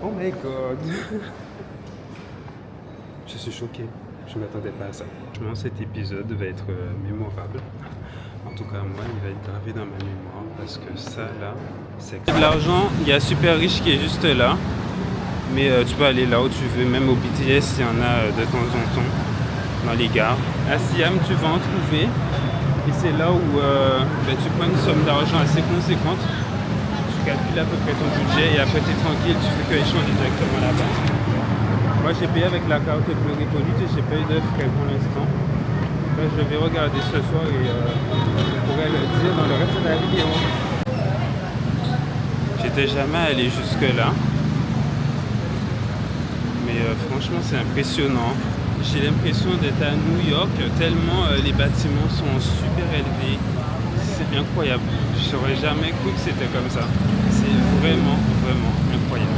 Oh my god. Je suis choqué. Je ne m'attendais pas à ça. Franchement, cet épisode va être mémorable. En tout cas, moi, il va être gravé dans ma mémoire parce que ça, là, c'est... De l'argent, il y a Super Riche qui est juste là. Mais tu peux aller là où tu veux, même au BTS, il y en a de temps en temps, dans les gares. À Siam, tu vas en trouver. Et c'est là où tu prends une somme d'argent assez conséquente. Tu calcules à peu près ton budget et après tu es tranquille, tu fais que échanger directement là-bas. Moi j'ai payé avec la carte Bleu Revolut et j'ai pas eu de frais pour l'instant. Je vais regarder ce soir et je pourrais le dire dans le reste de la vidéo. J'étais jamais allé jusque là. Mais franchement c'est impressionnant. J'ai l'impression d'être à New York tellement les bâtiments sont super élevés. C'est incroyable. Je n'aurais jamais cru que c'était comme ça. C'est vraiment, vraiment incroyable.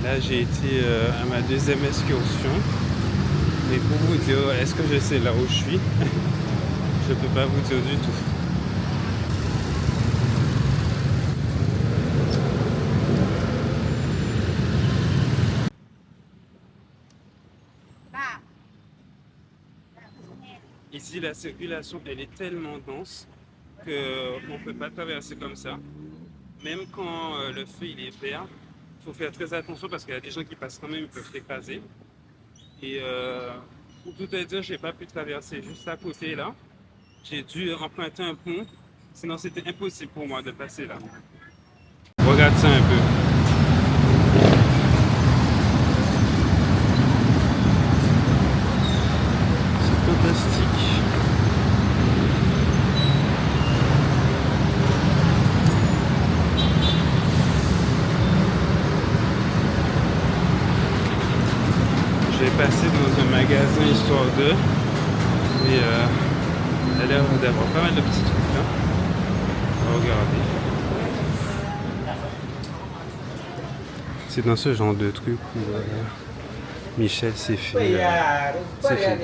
Là, j'ai été à ma deuxième excursion. Mais pour vous dire, est-ce que je sais là où je suis? Je peux pas vous dire du tout. Ici, la circulation, elle est tellement dense qu'on ne peut pas traverser comme ça. Même quand le feu il est vert, il faut faire très attention parce qu'il y a des gens qui passent quand même, ils peuvent t'écraser. Et pour tout te dire, je n'ai pas pu traverser juste à côté là. J'ai dû emprunter un pont, sinon c'était impossible pour moi de passer là. Regarde ça un peu. C'est fantastique. Je vais passer dans un magasin histoire de, et il a l'air d'avoir pas mal de petits trucs là. On va regarder. C'est dans ce genre de truc où Michelle s'est fait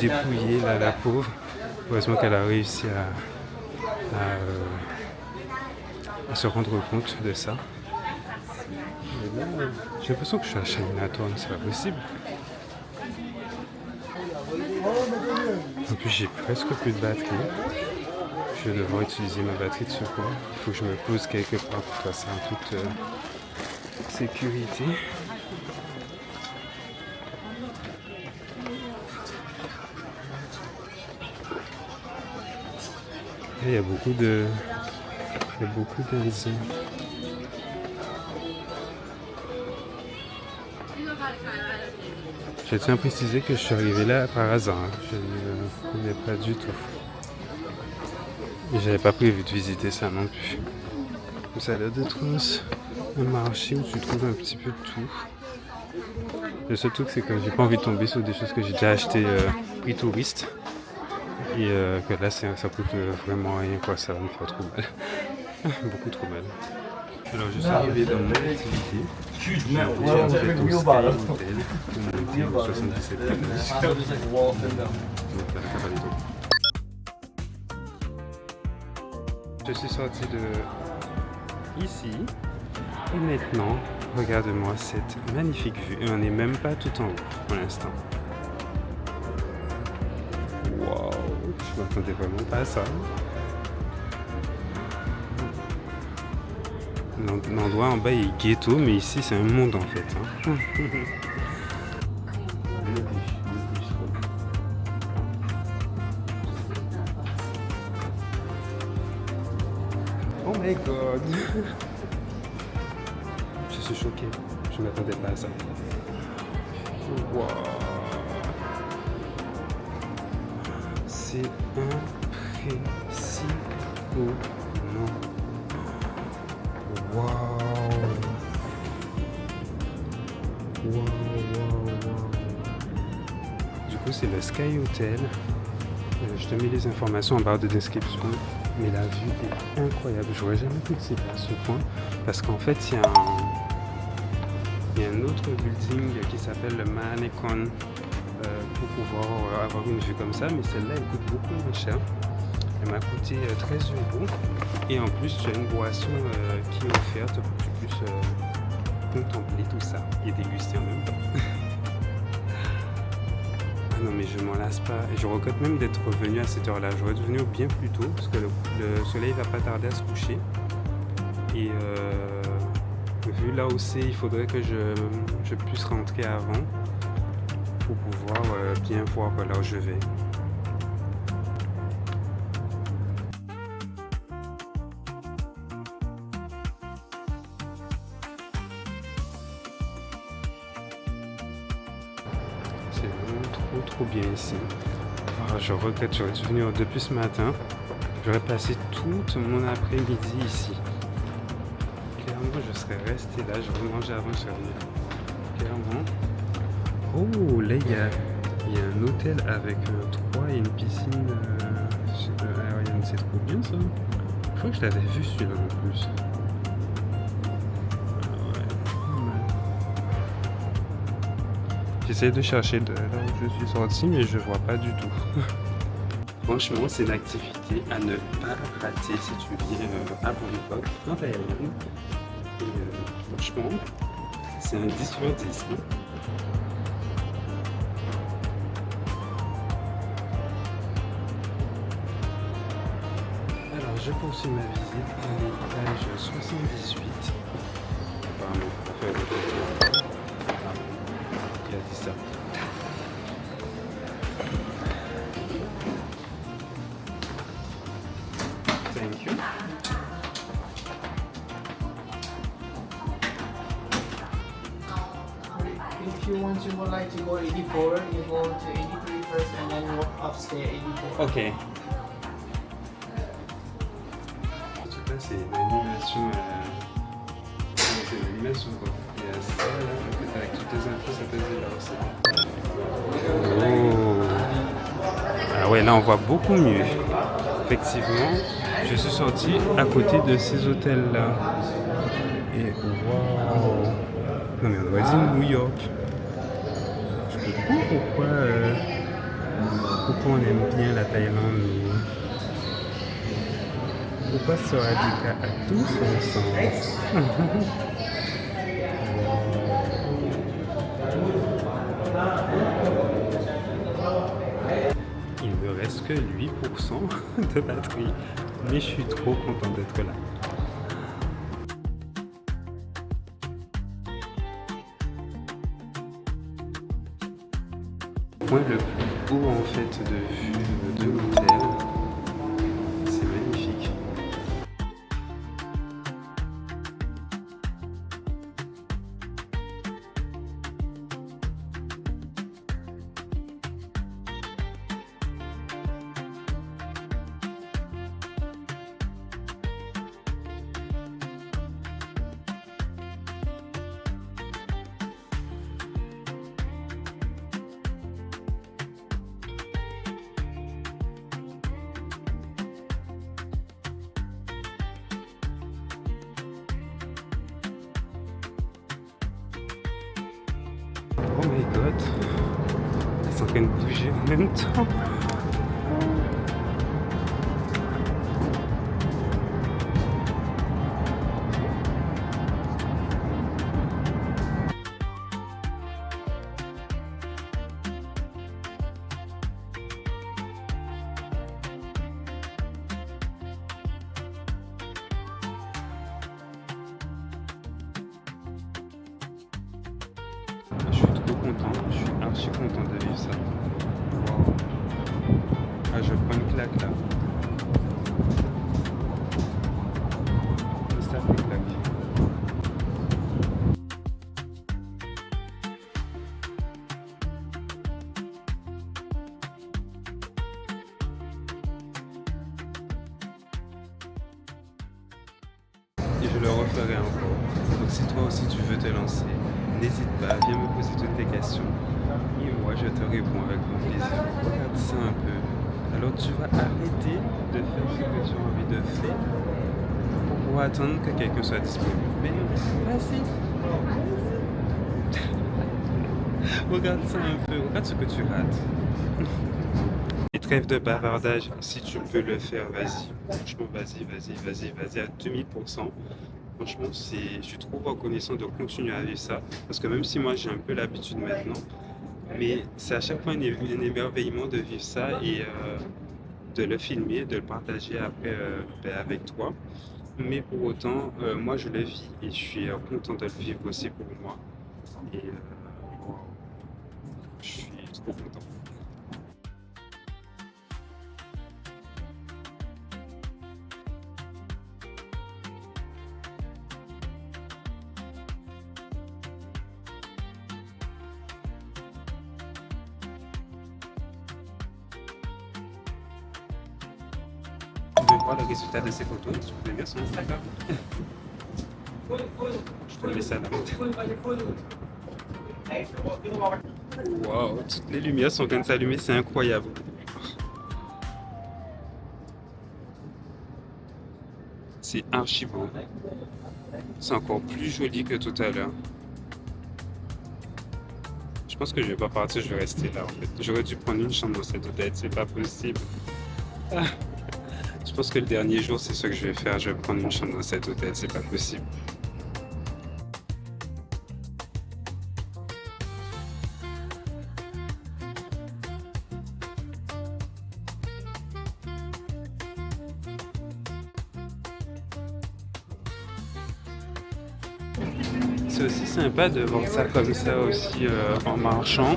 dépouiller là, la pauvre. Heureusement qu'elle a réussi à se rendre compte de ça. J'ai l'impression que je suis à Chinatown, c'est pas possible. En plus, j'ai presque plus de batterie. Je vais devoir utiliser ma batterie de secours. Il faut que je me pose quelque part pour faire ça en toute sécurité. Et il y a beaucoup d'Indiens. Je tiens à préciser que je suis arrivé là par hasard. Je ne connais pas du tout. Et j'avais pas prévu de visiter ça non plus. Ça a l'air d'être un marché où tu trouves un petit peu de tout. Le seul truc c'est que j'ai pas envie de tomber sur des choses que j'ai déjà achetées prix touriste. Et que là ça coûte vraiment rien quoi, ça va me faire trop mal. Beaucoup trop mal. Alors je suis arrivé dans mon activité. J'ai déjà fait au Sky Hotel, on monté au 77 Je suis sorti de ici et maintenant, regarde-moi cette magnifique vue. Et on n'est même pas tout en haut pour l'instant. Waouh, je m'attendais vraiment pas à ça. L'endroit en bas est ghetto, mais ici c'est un monde en fait. Oh my god. Je suis choqué, je ne m'attendais pas à ça. Wow. C'est impressionnant. Wow. Du coup, c'est le Sky Hotel. Je te mets les informations en barre de description. Mais la vue est incroyable. J'aurais jamais cru que c'était à ce point. Parce qu'en fait, il y a un autre building qui s'appelle le Manequon pour pouvoir avoir une vue comme ça, mais celle-là elle coûte beaucoup moins cher. Elle m'a coûté 13 € et en plus tu as une boisson qui est offerte pour que tu puisses contempler tout ça et déguster en même temps. Ah non mais je m'en lasse pas et je regrette même d'être revenu à cette heure-là. J'aurais dû venir bien plus tôt parce que le soleil va pas tarder à se coucher et vu là où c'est, il faudrait que je puisse rentrer avant pour pouvoir bien voir là où je vais. C'est vraiment trop bien ici. Alors, je regrette, j'aurais dû venir depuis ce matin. J'aurais passé tout mon après-midi ici. Clairement, je serais resté là, j'aurais mangé avant, je serais venu. Clairement. Oh, là, il y a un hôtel avec un toit et une piscine aérienne. C'est trop bien ça. Je crois que je l'avais vu celui-là en plus. J'essaie de chercher de là où je suis sorti, mais je vois pas du tout. Franchement, c'est une activité à ne pas rater si tu viens à Bangkok, en Thaïlande. Et franchement, c'est un 10 sur 10. Hein. Alors, je poursuis ma visite à l'étage 78. Apparemment, pour faire le photo. Qui a dit ça? Thank you. If you want to would like to go 84, you go to 83 first and then walk upstairs 84. Ok. En tout cas, c'est une animation. C'est une animation quoi. Et ça, là, en fait, avec toutes les infos, ça peut être là aussi. Oh. Ah ouais, là, on voit beaucoup mieux. Effectivement, je suis sorti à côté de ces hôtels-là. Et waouh! Non, mais on aurait dit New York. Je comprends pourquoi on aime bien la Thaïlande. Pourquoi ça aura du cas à tout son sens? Il me reste que 8% de batterie, mais je suis trop content d'être là. Le point le plus beau en fait de vue de l'hôtel, c'est magnifique. Oh my god, c'est en train de bouger en même temps. Je suis trop content, je suis archi content de vivre ça. Wow. Ah, je prends une claque là. Ça fait claque. Et je le referai encore. Donc si toi aussi tu veux te lancer, n'hésite pas, viens me poser toutes tes questions. Et moi je te réponds avec mon plaisir. Regarde ça un peu. Alors tu vas arrêter de faire ce que tu as envie de faire pour attendre que quelqu'un soit disponible. Mais vas-y. Regarde ça un peu, regarde ce que tu rates. Et trêve de bavardage, si tu peux le faire, vas-y. Franchement, vas-y à 2000%. Franchement, je suis trop reconnaissant de continuer à vivre ça. Parce que même si moi j'ai un peu l'habitude maintenant, mais c'est à chaque fois un émerveillement de vivre ça et de le filmer, de le partager après avec toi. Mais pour autant, moi je le vis et je suis content de le vivre aussi pour moi. Et wow, je suis trop content. Tu veux voir le résultat de ces photos? Tu peux les mettre sur Instagram. Je te mets ça là. Waouh, toutes les lumières sont en train de s'allumer, c'est incroyable. C'est archi beau. C'est encore plus joli que tout à l'heure. Je pense que je vais pas partir, je vais rester là en fait. J'aurais dû prendre une chambre dans cette hôtel, c'est pas possible. Je pense que le dernier jour, c'est ce que je vais faire. Je vais prendre une chambre dans cet hôtel, c'est pas possible. C'est aussi sympa de voir ça comme ça aussi en marchant,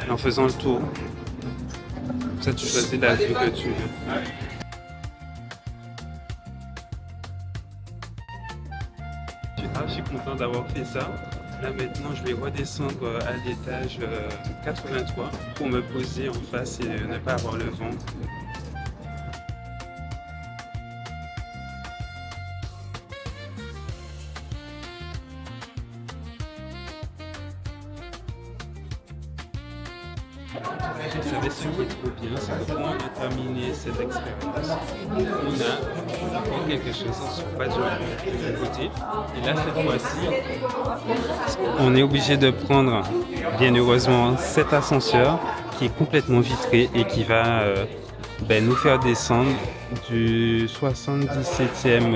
en faisant le tour. Comme ça, tu choisis la vue que tu veux. Je suis content d'avoir fait ça. Là maintenant, je vais redescendre à l'étage 83 pour me poser en face et ne pas avoir le vent. Vous savez ce qui est trop bien, c'est que quand on a terminé cette expérience, on a encore quelque chose sur pas du côté. Et là, cette fois-ci, on est obligé de prendre, bien heureusement, cet ascenseur qui est complètement vitré et qui va nous faire descendre du 77e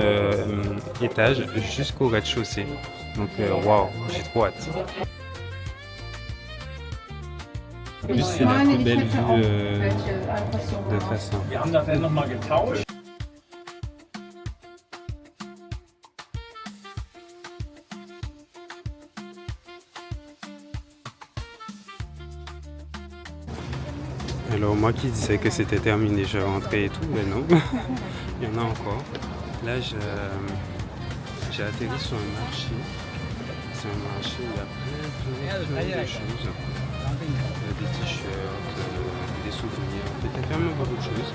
étage jusqu'au rez-de-chaussée. Donc, waouh, j'ai trop hâte. En plus, c'est la plus belle vue de façon. Alors moi qui disais que c'était terminé, je rentrais et tout, mais non, il y en a encore. Là, j'ai atterri sur un marché. C'est un marché où il y a plein de choses. Des t-shirts, des souvenirs, peut-être vraiment beaucoup de choses.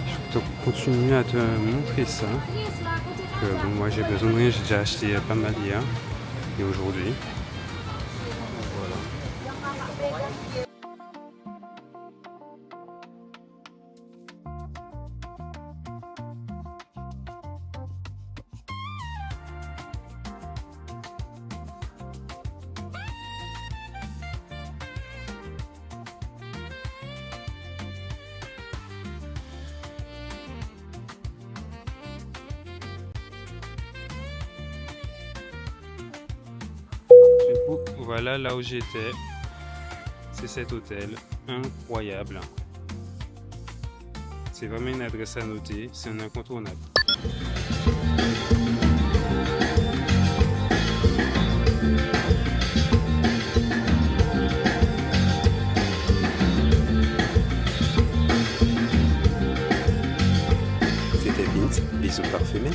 Je vais continuer à te montrer ça. Bon, moi j'ai besoin de rien, j'ai déjà acheté pas mal hier et aujourd'hui. Voilà. Du coup, voilà là où j'étais. C'est cet hôtel. Incroyable. C'est vraiment une adresse à noter. C'est un incontournable. C'était Vince. Bisous parfumés.